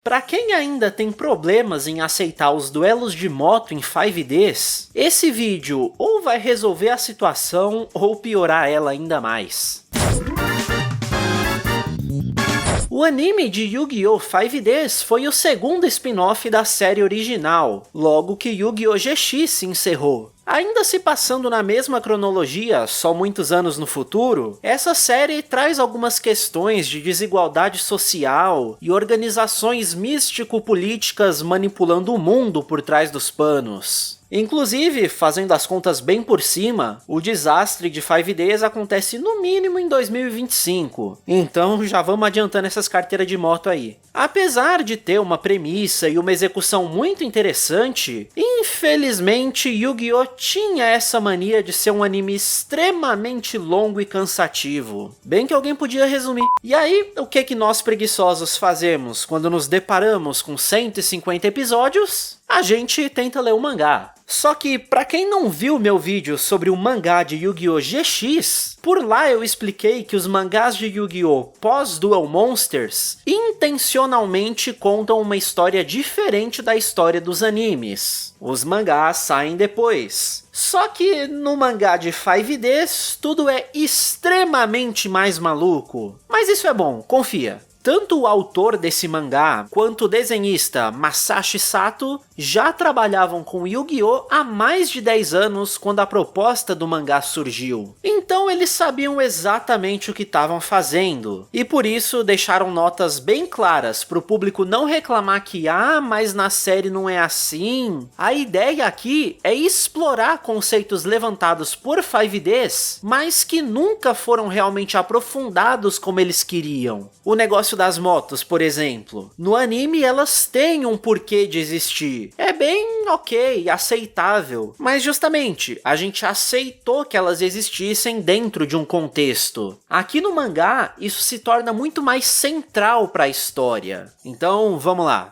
Pra quem ainda tem problemas em aceitar os duelos de moto em 5Ds, esse vídeo ou vai resolver a situação ou piorar ela ainda mais. O anime de Yu-Gi-Oh! 5Ds foi o segundo spin-off da série original, logo que Yu-Gi-Oh! GX se encerrou. Ainda se passando na mesma cronologia, só muitos anos no futuro, essa série traz algumas questões de desigualdade social e organizações místico-políticas manipulando o mundo por trás dos panos. Inclusive, fazendo as contas bem por cima, o desastre de 5Ds acontece no mínimo em 2025, então já vamos adiantando essas carteiras de moto aí. Apesar de ter uma premissa e uma execução muito interessante, infelizmente Yu-Gi-Oh! Tinha essa mania de ser um anime extremamente longo e cansativo. Bem que alguém podia resumir. E aí, o que nós preguiçosos fazemos quando nos deparamos com 150 episódios? A gente tenta ler o mangá. Só que, pra quem não viu meu vídeo sobre o mangá de Yu-Gi-Oh! GX, por lá eu expliquei que os mangás de Yu-Gi-Oh! Pós-Duel Monsters intencionalmente contam uma história diferente da história dos animes. Os mangás saem depois. Só que no mangá de 5Ds, tudo é extremamente mais maluco. Mas isso é bom, confia. Tanto o autor desse mangá, quanto o desenhista Masashi Sato já trabalhavam com Yu-Gi-Oh! Há mais de 10 anos quando a proposta do mangá surgiu. Então eles sabiam exatamente o que estavam fazendo, e por isso deixaram notas bem claras para o público não reclamar que mas na série não é assim. A ideia aqui é explorar conceitos levantados por 5Ds, mas que nunca foram realmente aprofundados como eles queriam. O negócio das motos, por exemplo. No anime elas têm um porquê de existir. É bem ok, aceitável. Mas justamente, a gente aceitou que elas existissem dentro de um contexto. Aqui no mangá, isso se torna muito mais central para a história. Então, vamos lá.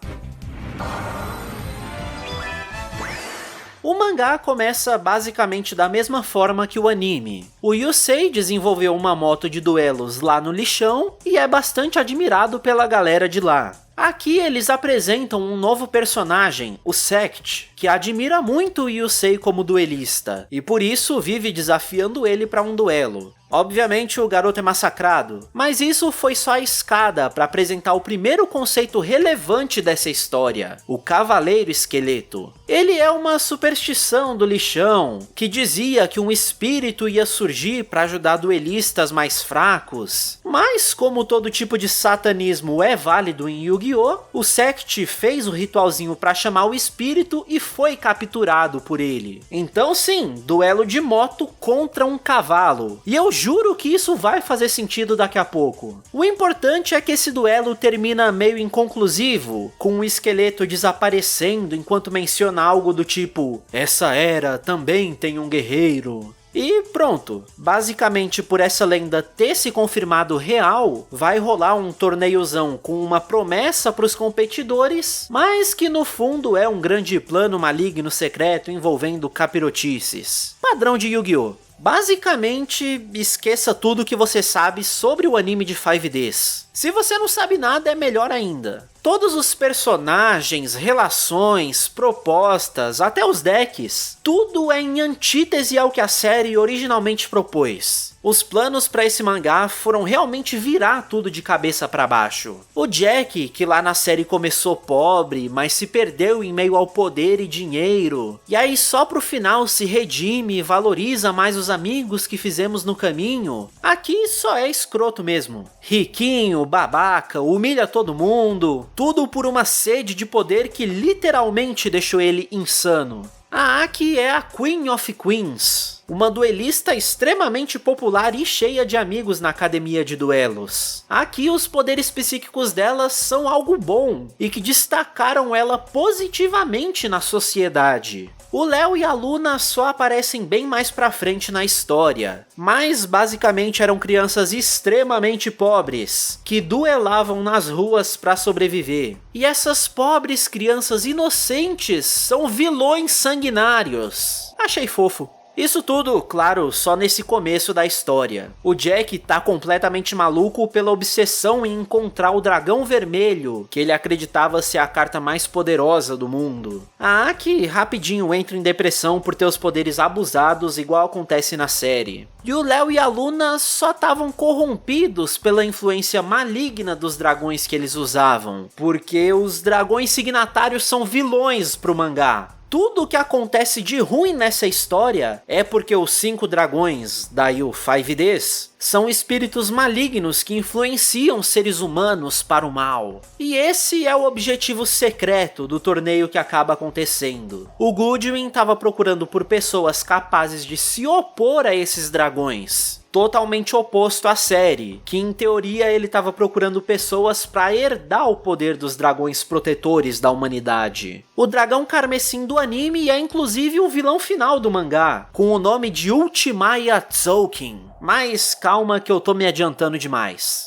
O mangá começa basicamente da mesma forma que o anime. O Yusei desenvolveu uma moto de duelos lá no lixão e é bastante admirado pela galera de lá. Aqui eles apresentam um novo personagem, o Sect, que admira muito o Yusei como duelista, e por isso vive desafiando ele para um duelo. Obviamente o garoto é massacrado, mas isso foi só a escada para apresentar o primeiro conceito relevante dessa história, o Cavaleiro Esqueleto. Ele é uma superstição do lixão, que dizia que um espírito ia surgir para ajudar duelistas mais fracos. Mas como todo tipo de satanismo é válido em Yu-Gi-Oh!, o Sect fez o ritualzinho para chamar o espírito e foi capturado por ele. Então sim, duelo de moto contra um cavalo. E eu juro que isso vai fazer sentido daqui a pouco. O importante é que esse duelo termina meio inconclusivo, com o esqueleto desaparecendo enquanto menciona algo do tipo "essa era também tem um guerreiro". E pronto, basicamente por essa lenda ter se confirmado real, vai rolar um torneiozão com uma promessa para os competidores, mas que no fundo é um grande plano maligno secreto envolvendo capirotices. Padrão de Yu-Gi-Oh! Basicamente, esqueça tudo que você sabe sobre o anime de 5Ds. Se você não sabe nada, é melhor ainda. Todos os personagens, relações, propostas, até os decks, tudo é em antítese ao que a série originalmente propôs. Os planos para esse mangá foram realmente virar tudo de cabeça para baixo. O Jack, que lá na série começou pobre, mas se perdeu em meio ao poder e dinheiro, e aí só pro final se redime e valoriza mais os amigos que fizemos no caminho, aqui só é escroto mesmo. Riquinho, babaca, humilha todo mundo, tudo por uma sede de poder que literalmente deixou ele insano. A Aki é a Queen of Queens, uma duelista extremamente popular e cheia de amigos na academia de duelos. Aqui os poderes psíquicos dela são algo bom e que destacaram ela positivamente na sociedade. O Léo e a Luna só aparecem bem mais pra frente na história, mas basicamente eram crianças extremamente pobres, que duelavam nas ruas pra sobreviver. E essas pobres crianças inocentes são vilões sanguinários. Achei fofo. Isso tudo, claro, só nesse começo da história. O Jack tá completamente maluco pela obsessão em encontrar o dragão vermelho, que ele acreditava ser a carta mais poderosa do mundo. A Aki rapidinho entra em depressão por ter os poderes abusados, igual acontece na série. E o Léo e a Luna só estavam corrompidos pela influência maligna dos dragões que eles usavam, porque os dragões signatários são vilões pro mangá. Tudo o que acontece de ruim nessa história é porque os 5 dragões, daí o 5Ds, são espíritos malignos que influenciam seres humanos para o mal. E esse é o objetivo secreto do torneio que acaba acontecendo. O Goodwin estava procurando por pessoas capazes de se opor a esses dragões. Totalmente oposto à série, que em teoria ele estava procurando pessoas para herdar o poder dos dragões protetores da humanidade. O dragão carmesim do anime é inclusive o vilão final do mangá, com o nome de Ultimaya Tsoukin. Mas calma que eu tô me adiantando demais.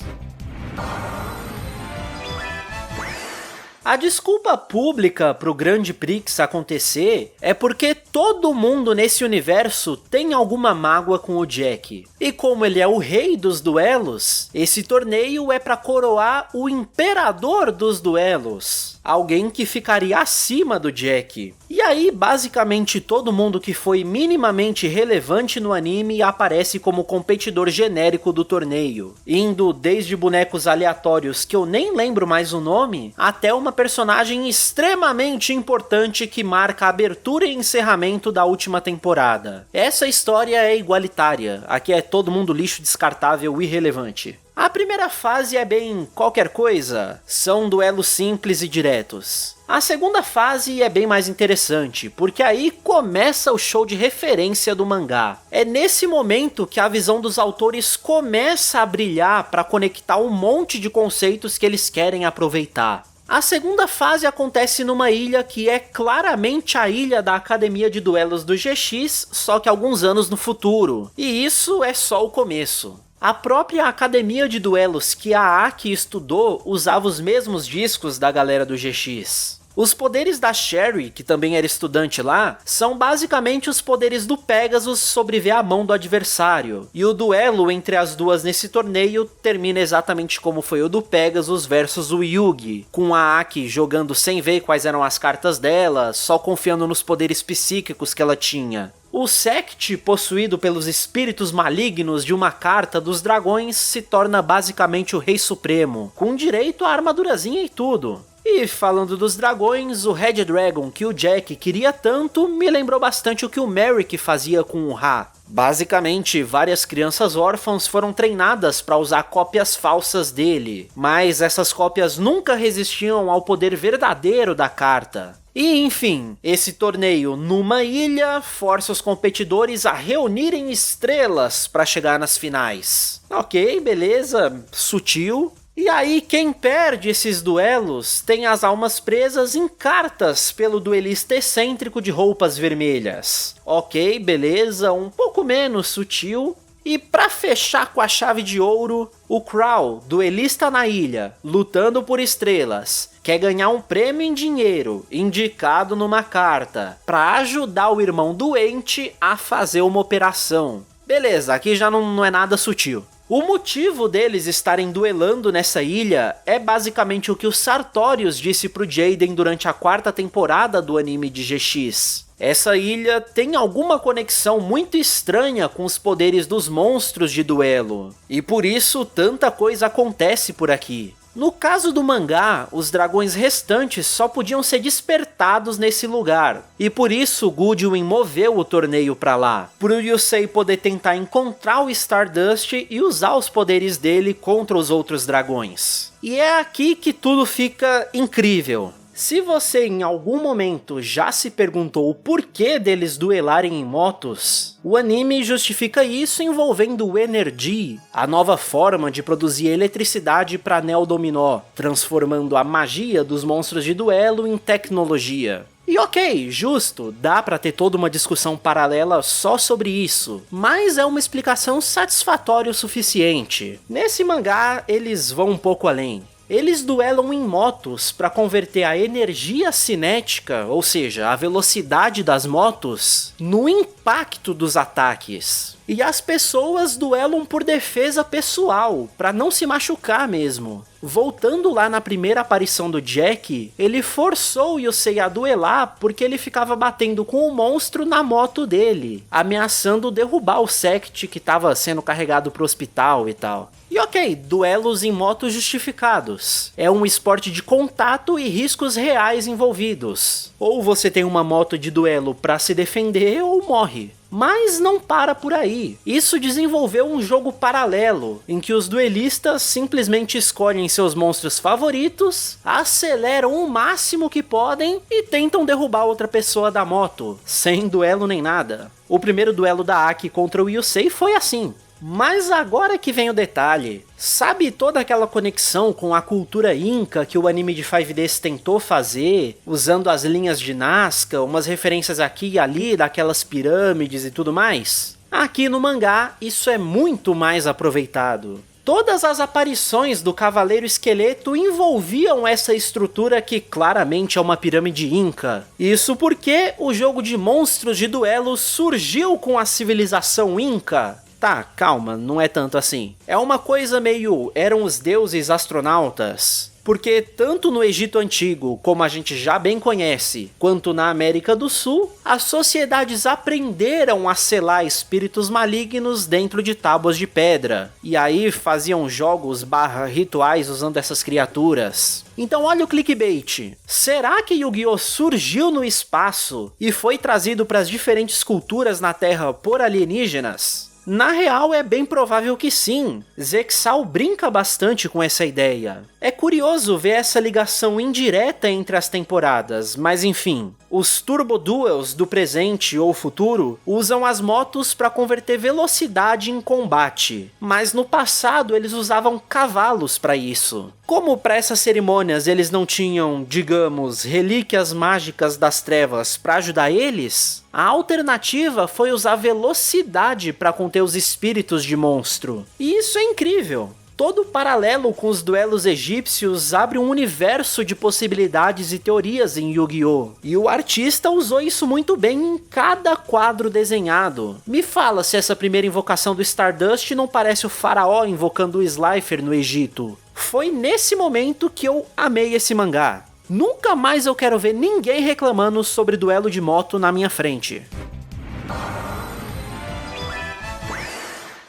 A desculpa pública pro Grand Prix acontecer é porque todo mundo nesse universo tem alguma mágoa com o Jack. E como ele é o rei dos duelos, esse torneio é para coroar o imperador dos duelos. Alguém que ficaria acima do Jack. E aí, basicamente, todo mundo que foi minimamente relevante no anime aparece como competidor genérico do torneio, indo desde bonecos aleatórios que eu nem lembro mais o nome, até uma personagem extremamente importante que marca a abertura e encerramento da última temporada. Essa história é igualitária, aqui é todo mundo lixo descartável e irrelevante. A primeira fase é bem qualquer coisa, são duelos simples e diretos. A segunda fase é bem mais interessante, porque aí começa o show de referência do mangá. É nesse momento que a visão dos autores começa a brilhar para conectar um monte de conceitos que eles querem aproveitar. A segunda fase acontece numa ilha que é claramente a ilha da Academia de Duelos do GX, só que alguns anos no futuro. E isso é só o começo. A própria academia de duelos que a Aki estudou usava os mesmos discos da galera do GX. Os poderes da Sherry, que também era estudante lá, são basicamente os poderes do Pegasus sobreviver à mão do adversário. E o duelo entre as duas nesse torneio termina exatamente como foi o do Pegasus versus o Yugi, com a Aki jogando sem ver quais eram as cartas dela, só confiando nos poderes psíquicos que ela tinha. O Sect, possuído pelos espíritos malignos de uma carta dos dragões, se torna basicamente o Rei Supremo, com direito à armadurazinha e tudo. E falando dos dragões, o Red Dragon que o Jack queria tanto me lembrou bastante o que o Merrick fazia com o Ra. Basicamente, várias crianças órfãs foram treinadas para usar cópias falsas dele, mas essas cópias nunca resistiam ao poder verdadeiro da carta. E enfim, esse torneio numa ilha força os competidores a reunirem estrelas para chegar nas finais. Ok, beleza, sutil. E aí quem perde esses duelos tem as almas presas em cartas pelo duelista excêntrico de roupas vermelhas. Ok, beleza, um pouco menos sutil. E pra fechar com a chave de ouro, o Crow, duelista na ilha, lutando por estrelas, quer ganhar um prêmio em dinheiro, indicado numa carta, pra ajudar o irmão doente a fazer uma operação. Beleza, aqui já não é nada sutil. O motivo deles estarem duelando nessa ilha é basicamente o que o Sartorius disse pro Jaden durante a 4ª temporada do anime de GX. Essa ilha tem alguma conexão muito estranha com os poderes dos monstros de duelo, e por isso tanta coisa acontece por aqui. No caso do mangá, os dragões restantes só podiam ser despertados nesse lugar, e por isso Goodwin moveu o torneio pra lá, pro Yusei poder tentar encontrar o Stardust e usar os poderes dele contra os outros dragões. E é aqui que tudo fica incrível. Se você em algum momento já se perguntou o porquê deles duelarem em motos, o anime justifica isso envolvendo o Energy, a nova forma de produzir eletricidade para Neo Dominó, transformando a magia dos monstros de duelo em tecnologia. E ok, justo, dá pra ter toda uma discussão paralela só sobre isso, mas é uma explicação satisfatória o suficiente. Nesse mangá, eles vão um pouco além. eles duelam em motos para converter a energia cinética, ou seja, a velocidade das motos, no impacto dos ataques. E as pessoas duelam por defesa pessoal, para não se machucar mesmo. Voltando lá na primeira aparição do Jack, ele forçou o Yusei a duelar porque ele ficava batendo com o monstro na moto dele, ameaçando derrubar o Sect que estava sendo carregado pro hospital e tal. E ok, duelos em motos justificados. É um esporte de contato e riscos reais envolvidos. Ou você tem uma moto de duelo para se defender ou morre. Mas não para por aí. Isso desenvolveu um jogo paralelo, em que os duelistas simplesmente escolhem seus monstros favoritos, aceleram o máximo que podem e tentam derrubar outra pessoa da moto, sem duelo nem nada. O primeiro duelo da Aki contra o Yusei foi assim. Mas agora que vem o detalhe, sabe toda aquela conexão com a cultura inca que o anime de 5Ds tentou fazer, usando as linhas de Nazca, umas referências aqui e ali daquelas pirâmides e tudo mais? Aqui no mangá isso é muito mais aproveitado. Todas as aparições do Cavaleiro Esqueleto envolviam essa estrutura que claramente é uma pirâmide inca. Isso porque o jogo de monstros de duelo surgiu com a civilização inca. Tá, calma, não é tanto assim. É uma coisa meio eram os deuses astronautas. Porque tanto no Egito Antigo, como a gente já bem conhece, quanto na América do Sul, as sociedades aprenderam a selar espíritos malignos dentro de tábuas de pedra. E aí faziam jogos / rituais usando essas criaturas. Então olha o clickbait. Será que Yu-Gi-Oh! Surgiu no espaço e foi trazido para as diferentes culturas na Terra por alienígenas? Na real, é bem provável que sim. Zexal brinca bastante com essa ideia. É curioso ver essa ligação indireta entre as temporadas, mas enfim. Os Turbo Duels do presente ou futuro usam as motos para converter velocidade em combate, mas no passado eles usavam cavalos para isso. Como para essas cerimônias eles não tinham, digamos, relíquias mágicas das trevas para ajudar eles, a alternativa foi usar velocidade para conter os espíritos de monstro. E isso é incrível. Todo o paralelo com os duelos egípcios abre um universo de possibilidades e teorias em Yu-Gi-Oh! E o artista usou isso muito bem em cada quadro desenhado. Me fala se essa primeira invocação do Stardust não parece o faraó invocando o Slifer no Egito. Foi nesse momento que eu amei esse mangá. Nunca mais eu quero ver ninguém reclamando sobre duelo de moto na minha frente.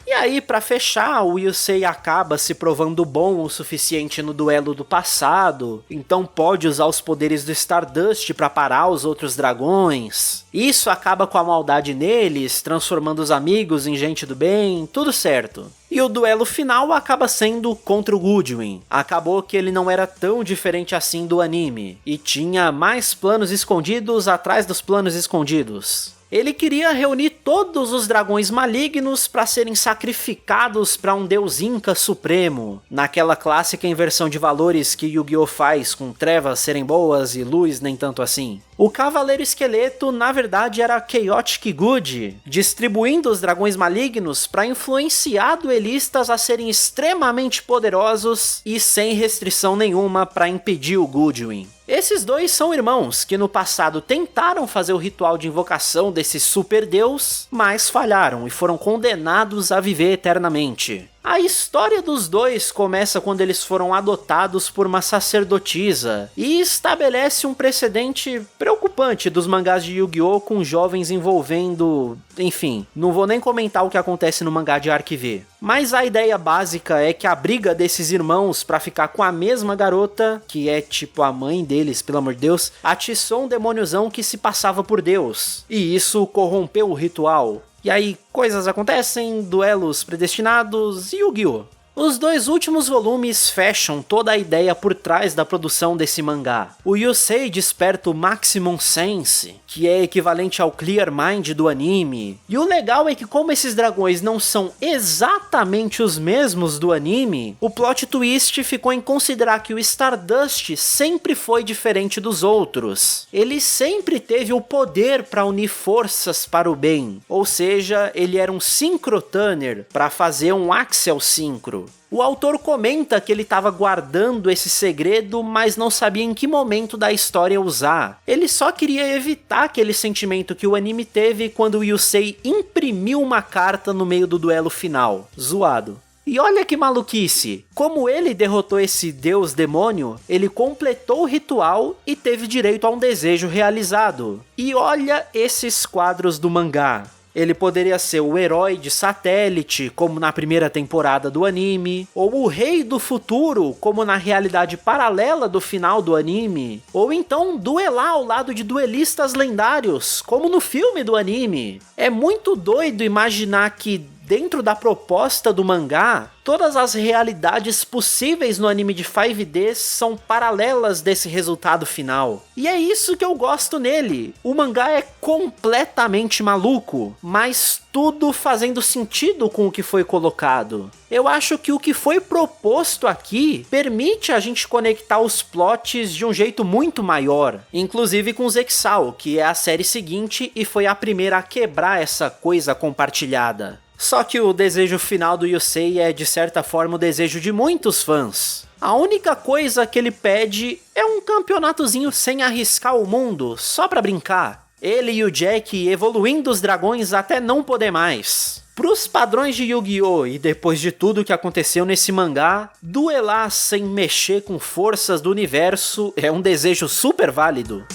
E aí, pra fechar, o Yusei acaba se provando bom o suficiente no duelo do passado, então pode usar os poderes do Stardust pra parar os outros dragões. Isso acaba com a maldade neles, transformando os amigos em gente do bem, tudo certo. E o duelo final acaba sendo contra o Goodwin. Acabou que ele não era tão diferente assim do anime, e tinha mais planos escondidos atrás dos planos escondidos. Ele queria reunir todos os dragões malignos para serem sacrificados para um deus inca supremo, naquela clássica inversão de valores que Yu-Gi-Oh! Faz com trevas serem boas e luz nem tanto assim. O Cavaleiro Esqueleto na verdade era Chaotic Good, distribuindo os dragões malignos para influenciar duelistas a serem extremamente poderosos e sem restrição nenhuma para impedir o Goodwin. Esses dois são irmãos que no passado tentaram fazer o ritual de invocação desse super deus, mas falharam e foram condenados a viver eternamente. A história dos dois começa quando eles foram adotados por uma sacerdotisa e estabelece um precedente preocupante dos mangás de Yu-Gi-Oh! Com jovens envolvendo... Enfim, não vou nem comentar o que acontece no mangá de Arc V. Mas a ideia básica é que a briga desses irmãos pra ficar com a mesma garota, que é tipo a mãe deles, pelo amor de Deus, atiçou um demôniozão que se passava por Deus. E isso corrompeu o ritual. E aí, coisas acontecem, duelos predestinados e Yu-Gi-Oh! Os dois últimos volumes fecham toda a ideia por trás da produção desse mangá. O Yusei desperta o Maximum Sense, que é equivalente ao Clear Mind do anime. E o legal é que como esses dragões não são exatamente os mesmos do anime, o plot twist ficou em considerar que o Stardust sempre foi diferente dos outros. Ele sempre teve o poder para unir forças para o bem, ou seja, ele era um Synchrotunner para fazer um Axel Synchro. futuro. O autor comenta que ele estava guardando esse segredo, mas não sabia em que momento da história usar. Ele só queria evitar aquele sentimento que o anime teve quando o Yusei imprimiu uma carta no meio do duelo final. Zoado. E olha que maluquice! Como ele derrotou esse deus demônio, ele completou o ritual e teve direito a um desejo realizado. E olha esses quadros do mangá. Ele poderia ser o herói de Satélite, como na primeira temporada do anime, ou o rei do futuro, como na realidade paralela do final do anime, ou então duelar ao lado de duelistas lendários, como no filme do anime. É muito doido imaginar que, dentro da proposta do mangá, todas as realidades possíveis no anime de 5D são paralelas desse resultado final. E é isso que eu gosto nele. O mangá é completamente maluco, mas tudo fazendo sentido com o que foi colocado. Eu acho que o que foi proposto aqui permite a gente conectar os plots de um jeito muito maior, inclusive com Zexal, que é a série seguinte e foi a primeira a quebrar essa coisa compartilhada. Só que o desejo final do Yusei é, de certa forma, o desejo de muitos fãs. A única coisa que ele pede é um campeonatozinho sem arriscar o mundo, só pra brincar. Ele e o Jack evoluindo os dragões até não poder mais. Pros padrões de Yu-Gi-Oh! E depois de tudo que aconteceu nesse mangá, duelar sem mexer com forças do universo é um desejo super válido.